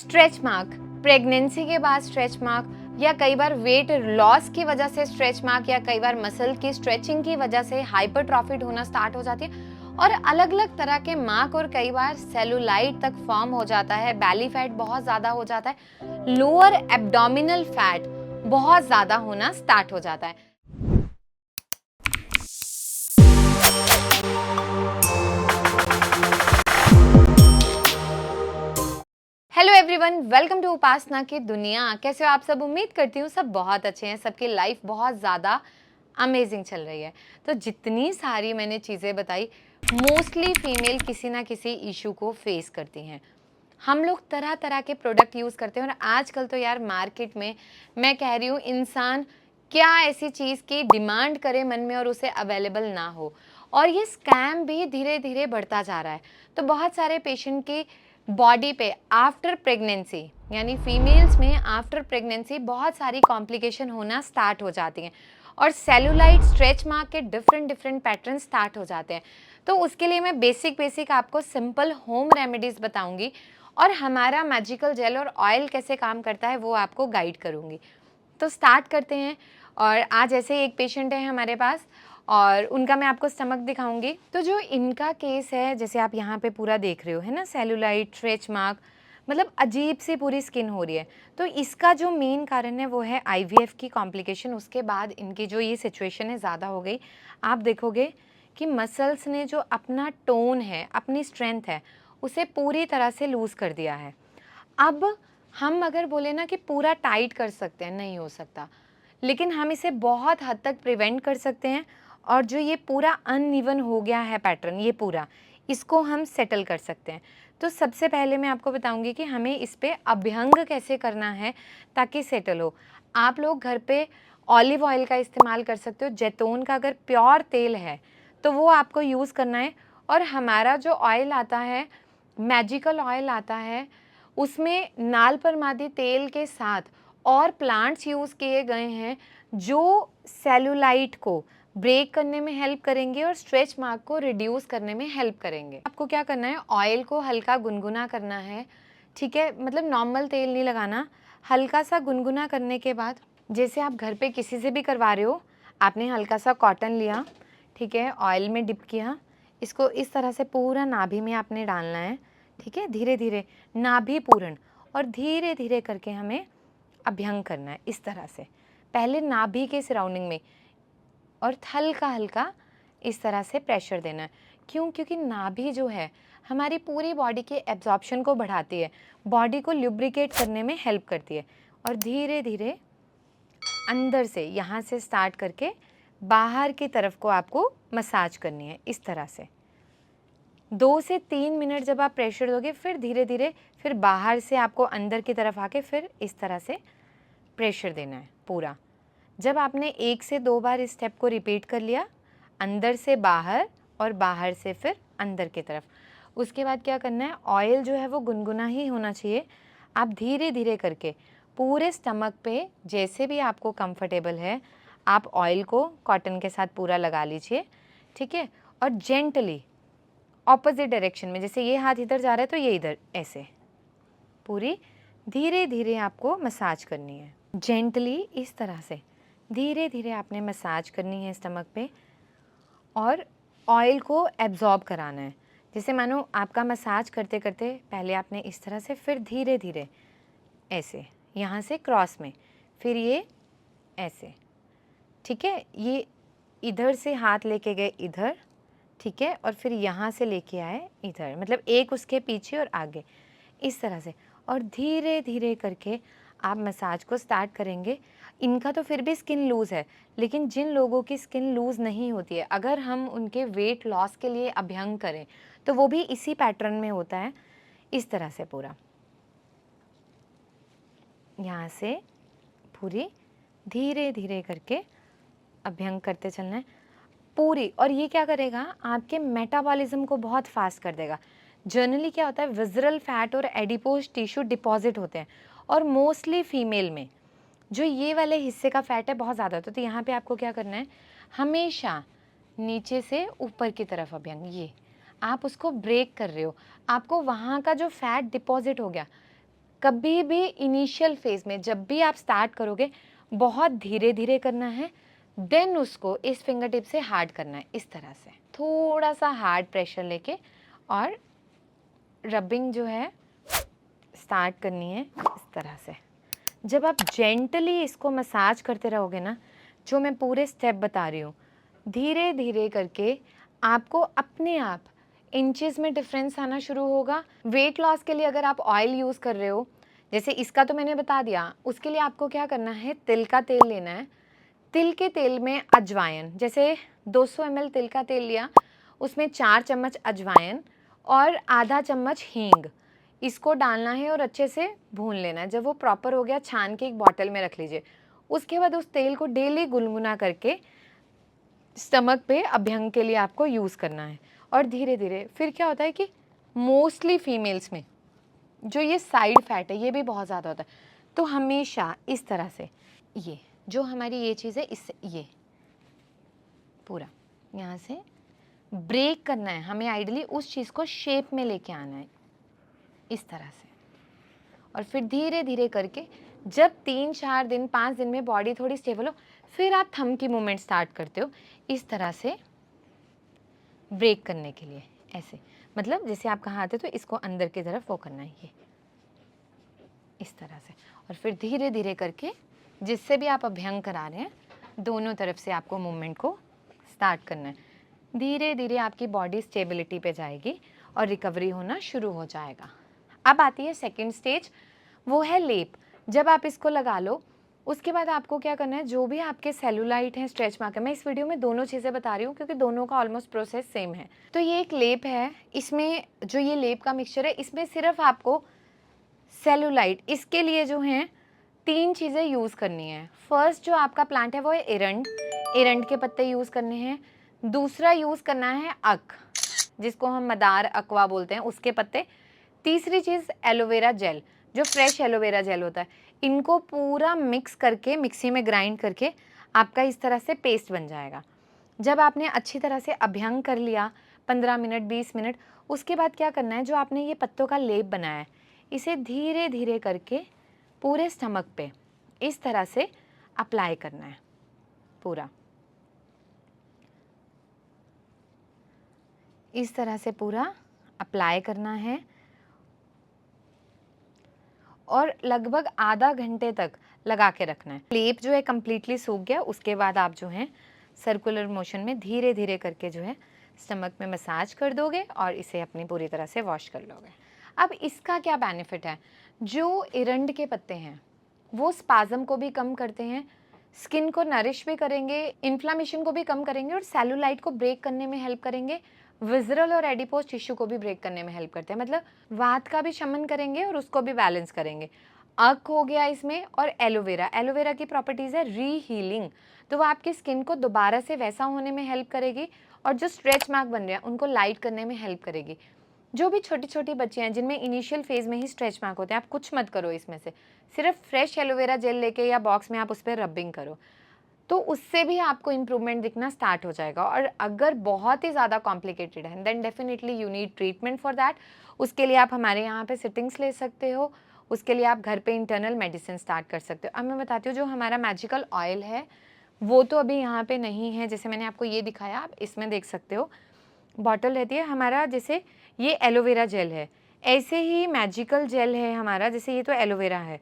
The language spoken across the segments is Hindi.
स्ट्रेच मार्क, प्रेगनेंसी के बाद स्ट्रेच मार्क या कई बार वेट लॉस की वजह से स्ट्रेच मार्क या कई बार मसल की स्ट्रेचिंग की वजह से हाइपरट्रॉफिड होना स्टार्ट हो जाती है और अलग अलग तरह के मार्क और कई बार सेलुलाइट तक फॉर्म हो जाता है, बैली फैट बहुत ज़्यादा हो जाता है, लोअर एब्डोमिनल फैट बहुत ज़्यादा होना स्टार्ट हो जाता है। हेलो एवरीवन, वेलकम टू उपासना की दुनिया। कैसे हो आप सब? उम्मीद करती हूँ सब बहुत अच्छे हैं, सबकी लाइफ बहुत ज़्यादा अमेजिंग चल रही है। तो जितनी सारी मैंने चीज़ें बताई, मोस्टली फीमेल किसी ना किसी इशू को फेस करती हैं। हम लोग तरह तरह के प्रोडक्ट यूज़ करते हैं और आजकल तो यार मार्केट में मैं कह रही हूँ इंसान क्या ऐसी चीज़ की डिमांड करे मन में और उसे अवेलेबल ना हो, और ये स्कैम भी धीरे धीरे बढ़ता जा रहा है। तो बहुत सारे पेशेंट की बॉडी पे आफ्टर प्रेगनेंसी यानी फीमेल्स में आफ्टर प्रेगनेंसी बहुत सारी कॉम्प्लिकेशन होना स्टार्ट हो जाती हैं और सेलुलाइट स्ट्रेच मार्क के डिफरेंट डिफरेंट पैटर्न स्टार्ट हो जाते हैं। तो उसके लिए मैं बेसिक आपको सिंपल होम रेमेडीज़ बताऊंगी और हमारा मैजिकल जेल और ऑयल कैसे काम करता है वो आपको गाइड करूंगी। तो स्टार्ट करते हैं। और आज ऐसे एक पेशेंट है हमारे पास और उनका मैं आपको स्टमक दिखाऊंगी। तो जो इनका केस है, जैसे आप यहाँ पे पूरा देख रहे हो, है ना, सेलुलाइट स्ट्रेच मार्क, मतलब अजीब सी पूरी स्किन हो रही है। तो इसका जो मेन कारण है वो है आईवीएफ की कॉम्प्लिकेशन। उसके बाद इनकी जो ये सिचुएशन है ज़्यादा हो गई। आप देखोगे कि मसल्स ने जो अपना टोन है, अपनी स्ट्रेंथ है, उसे पूरी तरह से लूज़ कर दिया है। अब हम अगर बोले ना कि पूरा टाइट कर सकते हैं, नहीं हो सकता, लेकिन हम इसे बहुत हद तक प्रिवेंट कर सकते हैं। और जो ये पूरा अनइवन हो गया है पैटर्न, ये पूरा, इसको हम सेटल कर सकते हैं। तो सबसे पहले मैं आपको बताऊंगी कि हमें इस पे अभ्यंग कैसे करना है ताकि सेटल हो। आप लोग घर पे ऑलिव ऑयल का इस्तेमाल कर सकते हो। जैतून का अगर प्योर तेल है तो वो आपको यूज़ करना है। और हमारा जो ऑयल आता है, मैजिकल ऑयल आता है, उसमें नाल परमादी तेल के साथ और प्लांट्स यूज़ किए गए हैं जो सेलुलाइट को ब्रेक करने में हेल्प करेंगे और स्ट्रेच मार्क को रिड्यूस करने में हेल्प करेंगे। आपको क्या करना है, ऑयल को हल्का गुनगुना करना है, ठीक है, मतलब नॉर्मल तेल नहीं लगाना। हल्का सा गुनगुना करने के बाद, जैसे आप घर पे किसी से भी करवा रहे हो, आपने हल्का सा कॉटन लिया, ठीक है, ऑयल में डिप किया, इसको इस तरह से पूरा नाभि में आपने डालना है, ठीक है, धीरे धीरे नाभि पूर्ण, और धीरे धीरे करके हमें अभ्यंग करना है इस तरह से। पहले नाभि के सराउंडिंग में और हल्का हल्का इस तरह से प्रेशर देना है। क्यों? क्योंकि नाभि जो है हमारी पूरी बॉडी के एब्जॉर्प्शन को बढ़ाती है, बॉडी को ल्यूब्रिकेट करने में हेल्प करती है। और धीरे धीरे अंदर से, यहाँ से स्टार्ट करके बाहर की तरफ को आपको मसाज करनी है इस तरह से। 2 से 3 मिनट जब आप प्रेशर दोगे, फिर धीरे धीरे फिर बाहर से आपको अंदर की तरफ आके फिर इस तरह से प्रेशर देना है पूरा। जब आपने 1 से 2 बार इस स्टेप को रिपीट कर लिया, अंदर से बाहर और बाहर से फिर अंदर की तरफ, उसके बाद क्या करना है, ऑयल जो है वो गुनगुना ही होना चाहिए। आप धीरे धीरे करके पूरे स्टमक पे जैसे भी आपको कंफर्टेबल है, आप ऑयल को कॉटन के साथ पूरा लगा लीजिए, ठीक है। और जेंटली ऑपोजिट डायरेक्शन में, जैसे ये हाथ इधर जा रहा है तो ये इधर, ऐसे पूरी धीरे धीरे आपको मसाज करनी है। जेंटली इस तरह से धीरे धीरे आपने मसाज करनी है स्टमक पे और ऑयल को एब्जॉर्ब कराना है। जैसे मानो आपका मसाज करते करते पहले आपने इस तरह से, फिर धीरे धीरे ऐसे, यहाँ से क्रॉस में, फिर ये ऐसे, ठीक है, ये इधर से हाथ लेके गए इधर, ठीक है, और फिर यहाँ से लेके आए इधर, मतलब एक उसके पीछे और आगे इस तरह से। और धीरे धीरे करके आप मसाज को स्टार्ट करेंगे। इनका तो फिर भी स्किन लूज़ है, लेकिन जिन लोगों की स्किन लूज़ नहीं होती है, अगर हम उनके वेट लॉस के लिए अभ्यंग करें तो वो भी इसी पैटर्न में होता है, इस तरह से पूरा, यहाँ से पूरी धीरे धीरे करके अभ्यंग करते चलना है पूरी। और ये क्या करेगा, आपके मेटाबॉलिज्म को बहुत फास्ट कर देगा। जनरली क्या होता है, विज़रल फैट और एडिपोज टिश्यू डिपॉजिट होते हैं और मोस्टली फीमेल में जो ये वाले हिस्से का फैट है बहुत ज़्यादा होता है। तो यहाँ पे आपको क्या करना है, हमेशा नीचे से ऊपर की तरफ अभ्यंग, ये आप उसको ब्रेक कर रहे हो, आपको वहाँ का जो फैट डिपॉजिट हो गया, कभी भी इनिशियल फेज़ में जब भी आप स्टार्ट करोगे बहुत धीरे-धीरे करना है, देन उसको इस फिंगर टिप से हार्ड करना है, इस तरह से। थोड़ा सा हार्ड प्रेशर लेके और रबिंग जो है स्टार्ट करनी है इस तरह से। जब आप जेंटली इसको मसाज करते रहोगे ना, जो मैं पूरे स्टेप बता रही हूँ, धीरे धीरे करके आपको अपने आप इंचेस में डिफरेंस आना शुरू होगा। वेट लॉस के लिए अगर आप ऑयल यूज़ कर रहे हो, जैसे इसका तो मैंने बता दिया, उसके लिए आपको क्या करना है, तिल का तेल लेना है। तिल के तेल में अजवाइन, जैसे 200 ml तिल का तेल लिया, उसमें 4 चम्मच अजवाइन और आधा चम्मच हींग, इसको डालना है और अच्छे से भून लेना है। जब वो प्रॉपर हो गया, छान के एक बॉटल में रख लीजिए। उसके बाद उस तेल को डेली गुनगुना करके स्टमक पे अभ्यंग के लिए आपको यूज़ करना है। और धीरे धीरे फिर क्या होता है कि मोस्टली फीमेल्स में जो ये साइड फैट है ये भी बहुत ज़्यादा होता है, तो हमेशा इस तरह से ये जो हमारी ये चीज़ है, इससे ये पूरा यहाँ से ब्रेक करना है हमें। आइडियली उस चीज़ को शेप में लेके आना है इस तरह से। और फिर धीरे धीरे करके जब 3-4 दिन 5 दिन में बॉडी थोड़ी स्टेबल हो, फिर आप थंब की मूवमेंट स्टार्ट करते हो इस तरह से ब्रेक करने के लिए। ऐसे मतलब जैसे आपका हाथ है तो इसको अंदर की तरफ वो करना है, ये इस तरह से। और फिर धीरे धीरे करके जिससे भी आप अभ्यंग करा रहे हैं, दोनों तरफ से आपको मूवमेंट को स्टार्ट करना है। धीरे धीरे आपकी बॉडी स्टेबिलिटी पे जाएगी और रिकवरी होना शुरू हो जाएगा। अब आती है सेकंड स्टेज, वो है लेप। जब आप इसको लगा लो, उसके बाद आपको क्या करना है, जो भी आपके सेलुलाइट हैं, स्ट्रेच मार्क है, मैं इस वीडियो में दोनों चीज़ें बता रही हूँ क्योंकि दोनों का ऑलमोस्ट प्रोसेस सेम है। तो ये एक लेप है, इसमें जो ये लेप का मिक्सचर है, इसमें सिर्फ आपको सेलुलाइट, इसके लिए जो हैं 3 चीज़ें यूज़ करनी है। फर्स्ट जो आपका प्लांट है वो है एरंड, एरंड के पत्ते यूज़ करने हैं। दूसरा यूज़ करना है अक, जिसको हम मदार अकवा बोलते हैं, उसके पत्ते। तीसरी चीज़ एलोवेरा जेल, जो फ्रेश एलोवेरा जेल होता है। इनको पूरा मिक्स करके मिक्सी में ग्राइंड करके आपका इस तरह से पेस्ट बन जाएगा। जब आपने अच्छी तरह से अभ्यंग कर लिया 15 मिनट 20 मिनट, उसके बाद क्या करना है, जो आपने ये पत्तों का लेप बनाया है, इसे धीरे धीरे करके पूरे स्टमक पे इस तरह से अप्लाई करना है। पूरा इस तरह से पूरा अप्लाई करना है और लगभग आधा घंटे तक लगा के रखना है। लेप जो है कम्प्लीटली सूख गया, उसके बाद आप जो है सर्कुलर मोशन में धीरे धीरे करके जो है स्टमक में मसाज कर दोगे और इसे अपनी पूरी तरह से वॉश कर लोगे। अब इसका क्या बेनिफिट है, जो एरंड के पत्ते हैं वो स्पाज़म को भी कम करते हैं, स्किन को नरिश भी करेंगे, इन्फ्लामेशन को भी कम करेंगे और सेलुलाइट को ब्रेक करने में हेल्प करेंगे। विज़रल और एडिपोज टिश्यू को भी ब्रेक करने में हेल्प करते हैं, मतलब वात का भी शमन करेंगे और उसको भी बैलेंस करेंगे। अक हो गया इसमें, और एलोवेरा, एलोवेरा की प्रॉपर्टीज़ है रीहीलिंग, तो वो आपकी स्किन को दोबारा से वैसा होने में हेल्प करेगी और जो स्ट्रेच मार्क बन रहे हैं उनको लाइट करने में हेल्प करेगी। जो भी छोटी छोटी बच्चियाँ हैं जिनमें इनिशियल फेज़ में ही स्ट्रेच मार्क होते हैं, आप कुछ मत करो इसमें से, सिर्फ फ्रेश एलोवेरा जेल लेके या बॉक्स में आप उस पर रबिंग करो, तो उससे भी आपको इम्प्रूवमेंट दिखना स्टार्ट हो जाएगा। और अगर बहुत ही ज़्यादा कॉम्प्लिकेटेड है then definitely you need treatment for that. उसके लिए आप हमारे यहाँ पे सिटिंग्स ले सकते हो, उसके लिए आप घर पे इंटरनल मेडिसिन स्टार्ट कर सकते हो। अब मैं बताती हूँ, जो हमारा मैजिकल ऑयल है वो तो अभी यहाँ पे नहीं है, जैसे मैंने आपको ये दिखाया, आप इसमें देख सकते हो बॉटल रहती है हमारा, जैसे ये एलोवेरा जेल है, ऐसे ही मैजिकल जेल है हमारा, जैसे ये तो एलोवेरा है,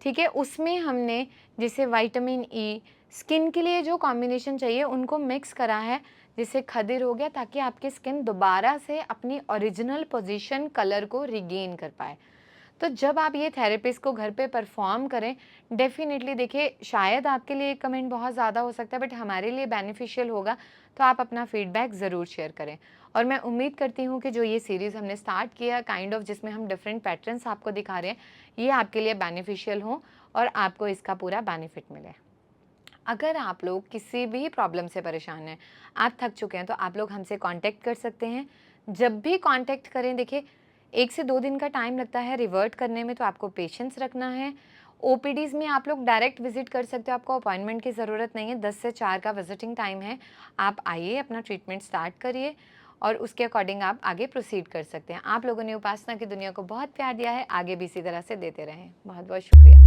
ठीक है, उसमें हमने जैसे विटामिन ई, स्किन के लिए जो कॉम्बिनेशन चाहिए उनको मिक्स करा है, जिससे खदिर हो गया, ताकि आपकी स्किन दोबारा से अपनी ओरिजिनल पोजीशन कलर को रिगेन कर पाए। तो जब आप ये थेरेपिस्ट को घर पे परफॉर्म करें, डेफिनेटली देखिए, शायद आपके लिए कमेंट बहुत ज़्यादा हो सकता है बट हमारे लिए बेनिफिशियल होगा, तो आप अपना फीडबैक ज़रूर शेयर करें। और मैं उम्मीद करती हूँ कि जो ये सीरीज़ हमने स्टार्ट किया काइंड ऑफ, जिसमें हम डिफरेंट पैटर्न्स आपको दिखा रहे हैं, ये आपके लिए बेनिफिशियल हो और आपको इसका पूरा बेनिफिट मिले। अगर आप लोग किसी भी प्रॉब्लम से परेशान हैं, आप थक चुके हैं, तो आप लोग हमसे कांटेक्ट कर सकते हैं। जब भी कांटेक्ट करें, देखिए 1 से 2 दिन का टाइम लगता है रिवर्ट करने में, तो आपको पेशेंस रखना है। ओपीडीज़ में आप लोग डायरेक्ट विजिट कर सकते हो, आपको अपॉइंटमेंट की ज़रूरत नहीं है, 10 से 4 का विजिटिंग टाइम है। आप आइए, अपना ट्रीटमेंट स्टार्ट करिए और उसके अकॉर्डिंग आप आगे प्रोसीड कर सकते हैं। आप लोगों ने उपासना की दुनिया को बहुत प्यार दिया है, आगे भी इसी तरह से देते रहें। बहुत बहुत शुक्रिया।